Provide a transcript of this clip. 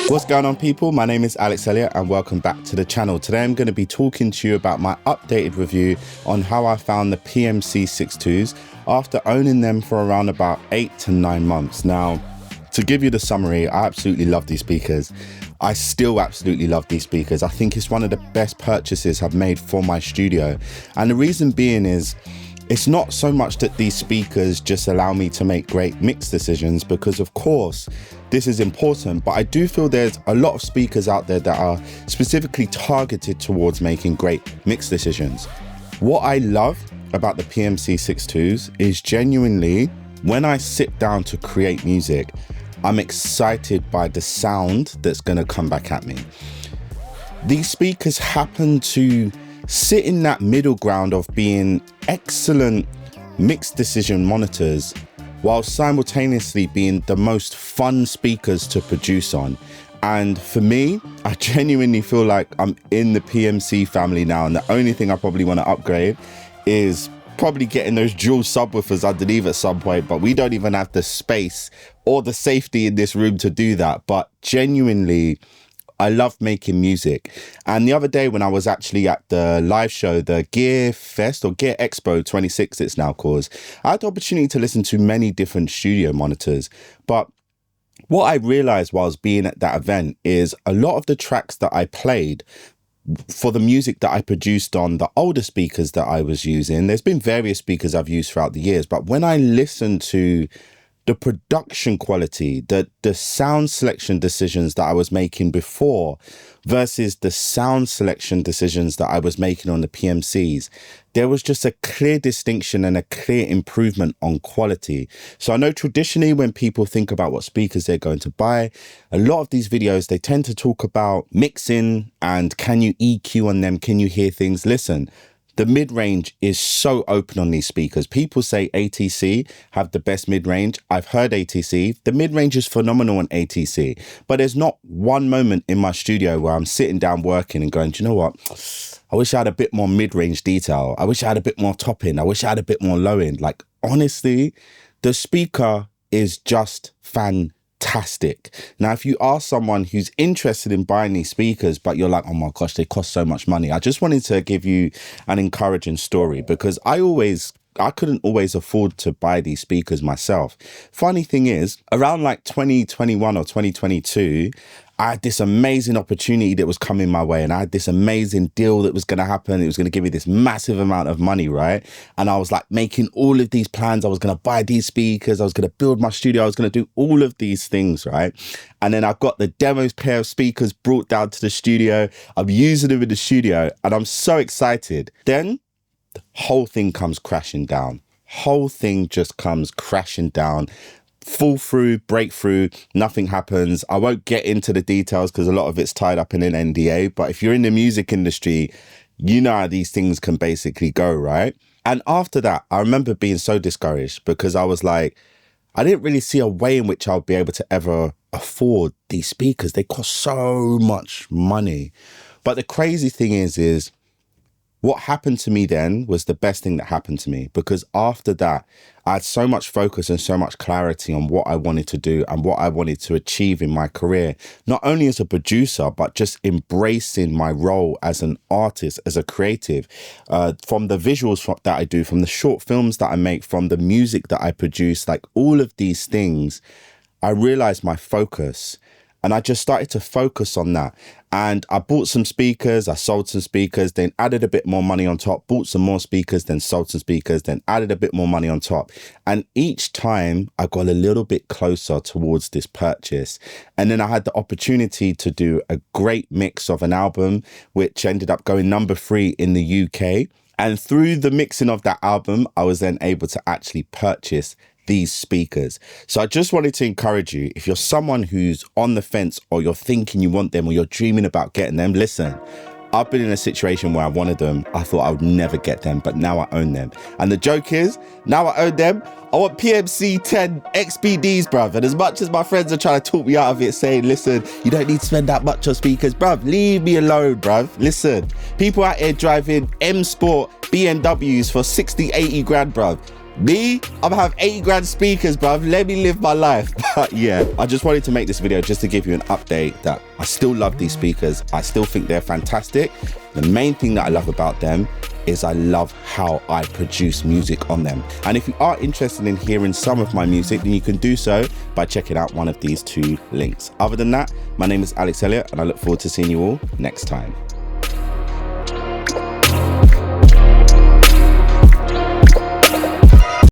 What's going on, people? My name is Elliott and welcome back to the channel. Today I'm going to be talking to you about my updated review on how I found the PMC 6.2s after owning them for around about 8 to 9 months. Now, to give you the summary, I absolutely love these speakers. I still absolutely love these speakers. I think it's one of the best purchases I've made for my studio. And the reason being is, it's not so much that these speakers just allow me to make great mix decisions, because of course this is important, but I do feel there's a lot of speakers out there that are specifically targeted towards making great mix decisions. What I love about the PMC 6.2s is genuinely, when I sit down to create music, I'm excited by the sound that's gonna come back at me. These speakers happen to sit in that middle ground of being excellent mix decision monitors while simultaneously being the most fun speakers to produce on. And for me, I genuinely feel like I'm in the PMC family now, and the only thing I probably want to upgrade is probably getting those dual subwoofers underneath at some point, but we don't even have the space or the safety in this room to do that. But genuinely, I love making music. And the other day when I was actually at the live show, the Gear Fest or Gear Expo 26 it's now called, I had the opportunity to listen to many different studio monitors. But what I realized whilst being at that event is a lot of the tracks that I played for the music that I produced on the older speakers that I was using, there's been various speakers I've used throughout the years, but when I listen to the production quality, the sound selection decisions that I was making before versus the sound selection decisions that I was making on the PMCs, there was just a clear distinction and a clear improvement on quality. So I know traditionally when people think about what speakers they're going to buy, a lot of these videos, they tend to talk about mixing and can you EQ on them? Can you hear things? Listen, the mid-range is so open on these speakers. People say ATC have the best mid-range. I've heard ATC. The mid-range is phenomenal on ATC. But there's not one moment in my studio where I'm sitting down working and going, do you know what? I wish I had a bit more mid-range detail. I wish I had a bit more top end. I wish I had a bit more low end. Like, honestly, the speaker is just fantastic. Now, if you are someone who's interested in buying these speakers, but you're like, oh my gosh, they cost so much money, I just wanted to give you an encouraging story, because I couldn't always afford to buy these speakers myself. Funny thing is, around like 2021 or 2022, I had this amazing opportunity that was coming my way, and I had this amazing deal that was going to happen. It was going to give me this massive amount of money, right? And I was like making all of these plans. I was going to buy these speakers. I was going to build my studio. I was going to do all of these things, right? And then I got the demo pair of speakers brought down to the studio. I'm using them in the studio and I'm so excited. Then the whole thing comes crashing down. Whole thing just comes crashing down. Fall through, breakthrough, nothing happens. I won't get into the details because a lot of it's tied up in an NDA, but if you're in the music industry, you know how these things can basically go, right? And after that, I remember being so discouraged because I was like, I didn't really see a way in which I'll be able to ever afford these speakers. They cost so much money. But the crazy thing is what happened to me then was the best thing that happened to me, because after that, I had so much focus and so much clarity on what I wanted to do and what I wanted to achieve in my career, not only as a producer, but just embracing my role as an artist, as a creative, from the visuals that I do, from the short films that I make, from the music that I produce, like all of these things, I realized my focus. And I just started to focus on that. And I bought some speakers, I sold some speakers, then added a bit more money on top, bought some more speakers, then sold some speakers, then added a bit more money on top. And each time I got a little bit closer towards this purchase. And then I had the opportunity to do a great mix of an album, which ended up going number 3 in the UK. And through the mixing of that album, I was then able to actually purchase these speakers. So I just wanted to encourage you, if you're someone who's on the fence or you're thinking you want them or you're dreaming about getting them, listen, I've been in a situation where I wanted them. I thought I would never get them, but now I own them. And the joke is, now I own them, I want PMC 10 XBDs, bruv. And as much as my friends are trying to talk me out of it, saying, listen, you don't need to spend that much on speakers, bruv, leave me alone, bruv. Listen, people out here driving M Sport BMWs for 60, 80 grand, bruv. Me, I'm gonna have 80 grand speakers, bruv. Let me live my life. But yeah, I just wanted to make this video just to give you an update that I still love these speakers. I still think they're fantastic. The main thing that I love about them is I love how I produce music on them. And if you are interested in hearing some of my music, then you can do so by checking out one of these 2 links. Other than that, my name is Alex Elliott, and I look forward to seeing you all next time.